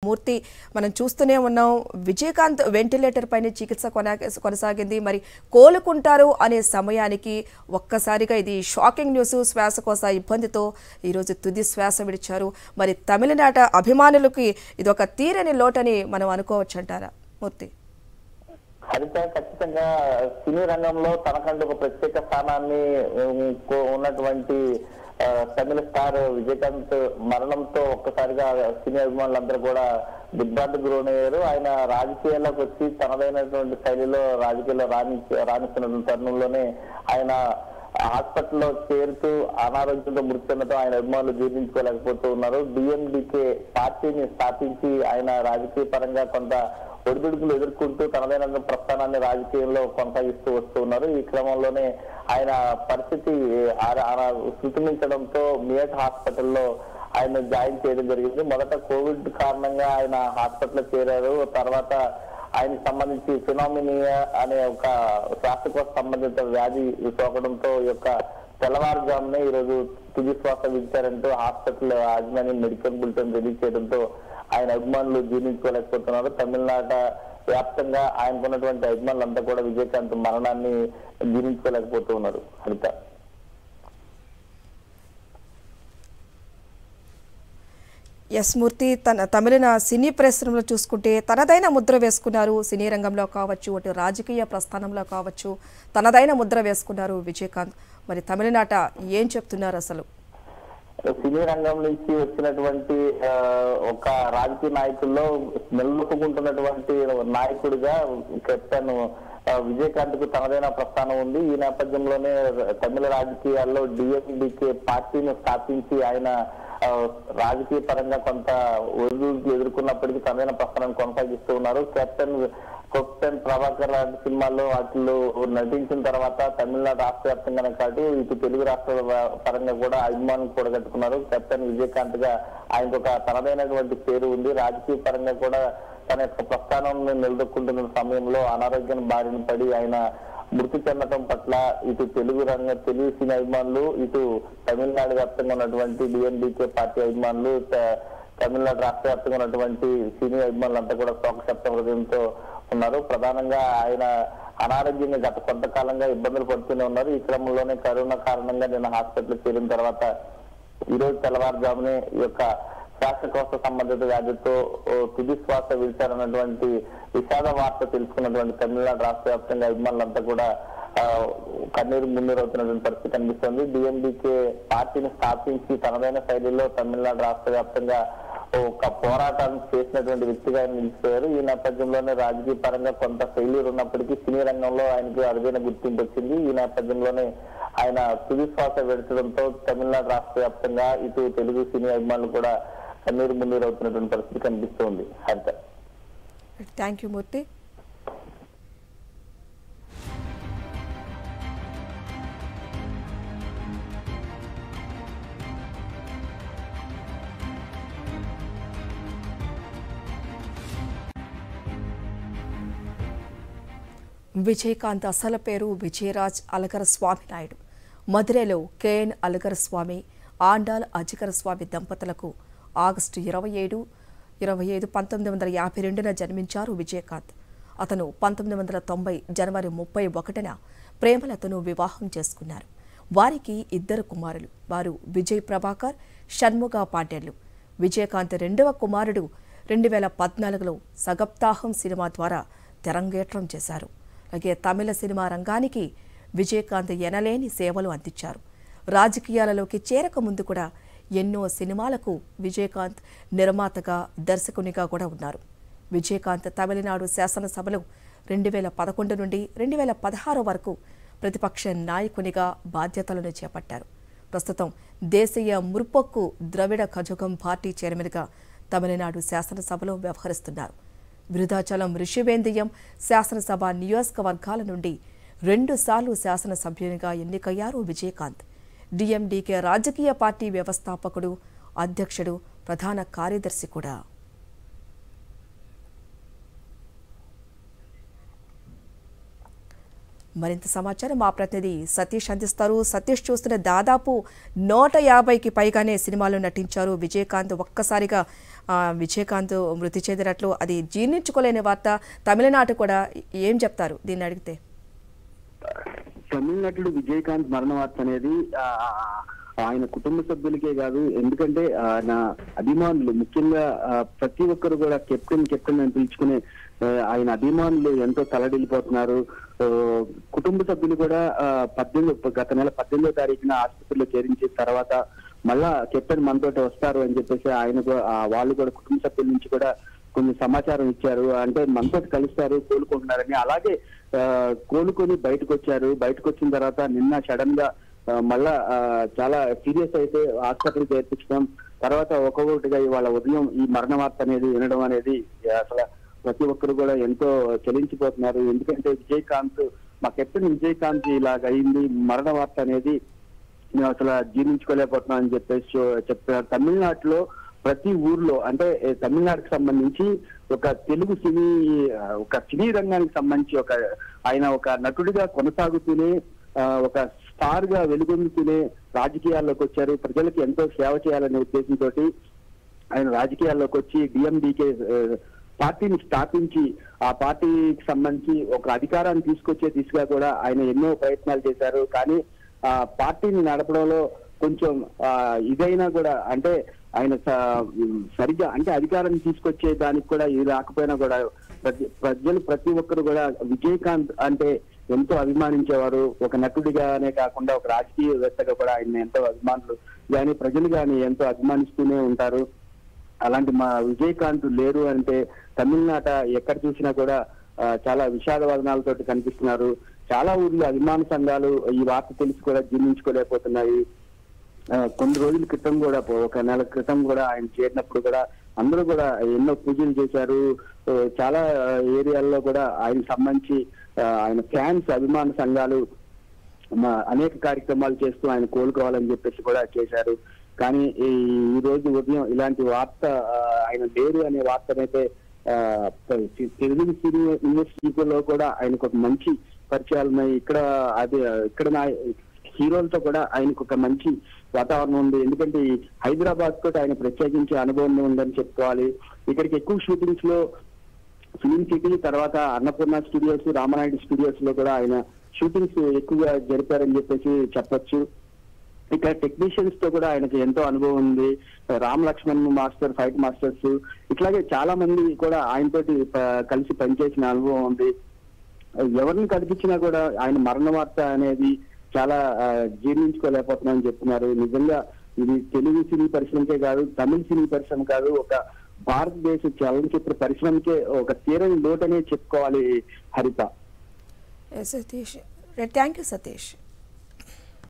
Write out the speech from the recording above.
మూర్తి, మనం చూస్తూనే ఉన్నాం విజయకాంత్ వెంటిలేటర్ పైన చికిత్స కొనసాగింది. మరి కోలుకుంటారు అనే సమయానికి ఒక్కసారిగా ఇది షాకింగ్ న్యూస్. శ్వాసకోశ ఇబ్బందితో ఈరోజు తుది శ్వాస విడిచారు. మరి తమిళనాట అభిమానులకి ఇది ఒక తీరని లోటని మనం అనుకోవచ్చు అంటారా మూర్తి? అయితే ఖచ్చితంగా సినీ రంగంలో తనకంటూ ఒక ప్రత్యేక స్థానాన్ని ఉన్నటువంటి తమిళ స్టార్ విజయకాంత్ మరణంతో ఒక్కసారిగా సినీ అభిమానులందరూ కూడా దిగ్భ్రాంతికి గురయ్యారు. ఆయన రాజకీయాల్లోకి వచ్చి తనదైనటువంటి శైలిలో రాజకీయాల్లో రాణిస్తున్న తరుణంలోనే ఆయన హాస్పిటల్లో చేరుతూ అనారోగ్యంతో మృతి చెందడం ఆయన అభిమానులు జీర్ణించుకోలేకపోతూ ఉన్నారు. డిఎండికే పార్టీని స్థాపించి ఆయన రాజకీయ పరంగా కొంత ఒడిదుడుకులు ఎదుర్కొంటూ తనదైన ప్రస్థానాన్ని రాజకీయంలో కొనసాగిస్తూ వస్తూ ఉన్నారు. ఈ క్రమంలోనే ఆయన పరిస్థితి శృతిమించడంతో మియట్ హాస్పిటల్లో ఆయన జాయిన్ చేయడం జరిగింది. మొదట కోవిడ్ కారణంగా ఆయన హాస్పిటల్లో చేరారు. తర్వాత ఆయనకు సంబంధించి ఫినామినియా అనే ఒక శ్వాసకోశ సంబంధిత వ్యాధి సోకడంతో యొక్క తెల్లవారుజామునే ఈరోజు తుది శ్వాస విడిచారంటూ హాస్పిటల్ యాజమాన్యం మెడికల్ బులెటిన్ రిలీజ్ చేయడంతో ఆయన అభిమానులు జీర్ణించుకోలేకపోతున్నారు. తమిళనాట వ్యాప్తంగా ఆయనకున్నటువంటి అభిమానులంతా కూడా విజయకాంత్ మరణాన్ని జీర్ణించుకోలేకపోతూ ఉన్నారు. హరిత, ఎస్ మూర్తి, తమిళ సినీ పరిశ్రమలో చూసుకుంటే తనదైన ముద్ర వేసుకున్నారు. సినీ రంగంలో కావచ్చు, అటు రాజకీయ ప్రస్థానంలో కావచ్చు, తనదైన ముద్ర వేసుకున్నారు విజయకాంత్. మరి తమిళనాట ఏం చెప్తున్నారు అసలు? సినీ రంగం నుంచి వచ్చినటువంటి ఒక రాజకీయ నాయకుల్లో నిలుపుకుంటున్నటువంటి నాయకుడిగా కెప్టెన్ విజయకాంత్ కు తనదైన ప్రస్థానం ఉంది. ఈ నేపథ్యంలోనే తమిళ రాజకీయాల్లో డిఎండికే పార్టీని స్థాపించి ఆయన రాజకీయ పరంగా కొంత ఒడిదుడుకులు ఎదుర్కొన్నప్పటికీ తనదైన ప్రస్థానం కొనసాగిస్తూ ఉన్నారు. కెప్టెన్ ప్రభాకర్ లాంటి సినిమాల్లో వాటిలో నటించిన తర్వాత తమిళనాడు రాష్ట్ర వ్యాప్తంగానే కాదు ఇటు తెలుగు రాష్ట్రాల పరంగా కూడా అభిమానులు కూడగట్టుకున్నారు. కెప్టెన్ విజయకాంత్ గా ఆయనకు ఒక తనదైనటువంటి పేరు ఉంది. రాజకీయ పరంగా కూడా తన యొక్క ప్రస్థానం నిలదొక్కుంటున్న సమయంలో అనారోగ్యం బారిన పడి ఆయన మృతి చెందడం పట్ల ఇటు తెలుగు సినీ అభిమానులు, ఇటు తమిళనాడు వ్యాప్తంగా ఉన్నటువంటి డిఎండికే పార్టీ అభిమానులు, తమిళనాడు రాష్ట్ర వ్యాప్తంగా ఉన్నటువంటి సినీ అభిమానులంతా కూడా శోకశప్త హృదయంతో ఉన్నారు. ప్రధానంగా ఆయన అనారోగ్యంగా గత కొంతకాలంగా ఇబ్బందులు పడుతూనే ఉన్నారు. ఈ క్రమంలోనే కరోనా కారణంగా నిన్న హాస్పిటల్ చేరిన తర్వాత ఈ రోజు తెల్లవారుజామునే ఈ యొక్క శ్వాసకోశ సంబంధిత వ్యాధితో తుది శ్వాస విడిచారన్నటువంటి విషాద వార్త తెలుసుకున్నటువంటి తమిళనాడు రాష్ట్ర వ్యాప్తంగా అభిమానులంతా కూడా కన్నీరు మున్నీరు అవుతున్నటువంటి పరిస్థితి కనిపిస్తుంది. డిఎండికే పార్టీని స్థాపించి తనదైన శైలిలో తమిళనాడు రాష్ట్ర వ్యాప్తంగా ఒక పోరాటాన్ని చేసినటువంటి వ్యక్తిగా ఆయన నిలిచిపోయారు. ఈ నేపథ్యంలోనే రాజకీయ పరంగా కొంత ఫెయిల్యూర్ ఉన్నప్పటికీ సినీ రంగంలో ఆయనకు అరుదైన గుర్తింపు వచ్చింది. ఈ నేపథ్యంలోనే ఆయన తుది శ్వాస విడచడంతో తమిళనాడు రాష్ట్ర వ్యాప్తంగా ఇటు తెలుగు సినీ అభిమానులు కూడా కన్నీరు మున్నీరు అవుతున్నటువంటి పరిస్థితి కనిపిస్తుంది. హరిత, థ్యాంక్ యూ మూర్తి. విజయకాంత్ అసలు పేరు విజయరాజ్ అలగర స్వామి నాయుడు. మధురైలో కేఎన్ అలగర స్వామి, ఆండాల్ అజికర స్వామి దంపతులకు ఆగస్టు 27, 1952న జన్మించారు విజయకాంత్. అతను 1990 జనవరి 31న ప్రేమలతను వివాహం చేసుకున్నారు. వారికి 2 కుమారులు. వారు విజయ్ ప్రభాకర్, షణ్ముగ పాండ్యన్లు. విజయకాంత్ 2వ కుమారుడు 2014లో సగప్తాహం సినిమా ద్వారా తెరంగేట్రం చేశారు. అలాగే తమిళ సినిమా రంగానికి విజయకాంత్ ఎనలేని సేవలు అందించారు. రాజకీయాలలోకి చేరక ముందు కూడా ఎన్నో సినిమాలకు విజయకాంత్ నిర్మాతగా, దర్శకునిగా కూడా ఉన్నారు. విజయకాంత్ తమిళనాడు శాసనసభలో 2011 నుండి 2016 వరకు ప్రతిపక్ష నాయకునిగా బాధ్యతలను చేపట్టారు. ప్రస్తుతం దేశీయ ముర్పొక్కు ద్రవిడ కజగం పార్టీ చైర్మన్గా తమిళనాడు శాసనసభలో వ్యవహరిస్తున్నారు. విరుధాచలం ఋషివేంద్రియం శాసనసభ నియోజకవర్గాల నుండి 2 సార్లు శాసనసభ్యునిగా ఎన్నికయ్యారు విజయకాంత్. డిఎండికే రాజకీయ పార్టీ వ్యవస్థాపకుడు, అధ్యక్షుడు, ప్రధాన కార్యదర్శి కూడా. మరింత సమాచారం మా ప్రతినిధి సతీష్ అందిస్తారు. సతీష్, చూస్తున్న దాదాపు 150కి పైగానే సినిమాల్లో నటించారు విజయకాంత్. ఒక్కసారిగా విజయకాంత్ మృతి చెందినట్లు అది జీర్ణించుకోలేని వార్త. తమిళనాడు కూడా ఏం చెప్తారు దీన్ని అడిగితే? తమిళనాడు విజయకాంత్ మరణ వార్త అనేది ఆయన కుటుంబ సభ్యులకే కాదు, ఎందుకంటే ఆయన అభిమానులు ముఖ్యంగా ప్రతి ఒక్కరు కూడా కెప్టెన్ అని పిలుచుకునే ఆయన అభిమానులు ఎంతో తలడిల్లిపోతున్నారు. కుటుంబ సభ్యులు కూడా గత నెల 18వ తారీఖున ఆసుపత్రిలో చేరించిన తర్వాత మళ్ళా కెప్టెన్ మనతోటి వస్తారు అని చెప్పేసి ఆయన వాళ్ళు కూడా కుటుంబ సభ్యుల నుంచి కూడా కొన్ని సమాచారం ఇచ్చారు. అంటే మనతో కలుస్తారు, కోలుకుంటున్నారని. అలాగే కోలుకొని బయటకు వచ్చారు. బయటకు వచ్చిన తర్వాత నిన్న సడన్ గా మళ్ళా చాలా సీరియస్ అయితే హాస్పిటల్ చేర్పించడం, తర్వాత ఒక్కొక్కటిగా ఇవాళ ఉదయం ఈ మరణ వార్త అనేది వినడం అనేది అసలు ప్రతి ఒక్కరు కూడా ఎంతో చలించిపోతున్నారు. ఎందుకంటే విజయకాంత్, మా కెప్టెన్ విజయకాంత్ ఇలాగ అయింది, మరణ వార్త అనేది మేము అసలు జీర్ణించుకోలేకపోతున్నాం అని చెప్పేసి చెప్తున్నారు. తమిళనాడులో ప్రతి ఊర్లో, అంటే తమిళనాడుకి సంబంధించి ఒక తెలుగు సినీ రంగానికి సంబంధించి ఆయన ఒక నటుడిగా కొనసాగుతూనే ఒక స్టార్ గా వెలుగొందుతూనే రాజకీయాల్లోకి వచ్చారు. ప్రజలకు ఎంతో సేవ చేయాలనే ఉద్దేశంతో ఆయన రాజకీయాల్లోకి వచ్చి డిఎండికే పార్టీని స్థాపించి ఆ పార్టీకి సంబంధించి ఒక అధికారాన్ని తీసుకొచ్చే దిశగా కూడా ఆయన ఎన్నో ప్రయత్నాలు చేశారు. కానీ ఆ పార్టీని నడపడంలో కొంచెం ఇదైనా కూడా, అంటే ఆయన సరిగ్గా అంటే అధికారాన్ని తీసుకొచ్చే దానికి కూడా ఇది రాకపోయినా కూడా ప్రజలు ప్రతి ఒక్కరు కూడా విజయకాంత్ అంటే ఎంతో అభిమానించేవారు. ఒక నటుడిగానే కాకుండా ఒక రాజకీయవేత్తగా కూడా ఆయన ఎంతో అభిమానులు కానీ ప్రజలు కానీ ఎంతో అభిమానిస్తూనే ఉంటారు. అలాంటి మా విజయకాంత్ లేరు అంటే తమిళనాట ఎక్కడ చూసినా కూడా చాలా విషాదవదనాలతో కనిపిస్తున్నారు. చాలా ఊర్లు అభిమాన సంఘాలు ఈ వార్త తెలిసి కూడా జీర్ణించుకోలేకపోతున్నాయి. కొన్ని రోజుల క్రితం కూడా, ఒక నెల క్రితం కూడా ఆయన చేరినప్పుడు కూడా అందరూ కూడా ఎన్నో పూజలు చేశారు. చాలా ఏరియాల్లో కూడా ఆయన సంబంధించి ఆయన ఫ్యాన్స్, అభిమాన సంఘాలు అనేక కార్యక్రమాలు చేస్తూ ఆయన కోలుకోవాలని చెప్పేసి కూడా చేశారు. కానీ ఈ రోజు ఉదయం ఇలాంటి వార్త, ఆయన లేరు అనే వార్తనైతే తెలుగు యూనివర్సిటీలో కూడా ఆయనకు ఒక మంచి పరిచయాలు ఉన్నాయి. ఇక్కడ హీరోలతో కూడా ఆయనకు ఒక మంచి వాతావరణం ఉంది. ఎందుకంటే హైదరాబాద్ తోటి ఆయన ప్రత్యేకించి అనుభవం ఉందని చెప్పుకోవాలి. ఇక్కడికి ఎక్కువ షూటింగ్స్ లో ఫిలిం సిటీ, తర్వాత అన్నపూర్ణ స్టూడియోస్, రామనాయుడు స్టూడియోస్ లో కూడా ఆయన షూటింగ్స్ ఎక్కువగా జరిపారని చెప్పేసి చెప్పొచ్చు. ఇక్కడ టెక్నీషియన్స్ తో కూడా ఆయనకు ఎంతో అనుభవం ఉంది. Ram Lakshman master, fight masters, ఇట్లాగే చాలా మంది కూడా ఆయనతోటి కలిసి పనిచేసిన అనుభవం ఉంది. ఎవరిని కనిపించినా కూడా ఆయన మరణ వార్త అనేది చాలా జీర్ణించుకోలేకపోతున్నామని చెప్తున్నారు. నిజంగా ఇది తెలుగు సినీ పరిశ్రమకే కాదు, తమిళ సినీ పరిశ్రమ కాదు, ఒక భారతదేశ చలనచిత్ర పరిశ్రమకే ఒక తీరని లోటనే చెప్పుకోవాలి. హరిత. Satish, thank you Satish.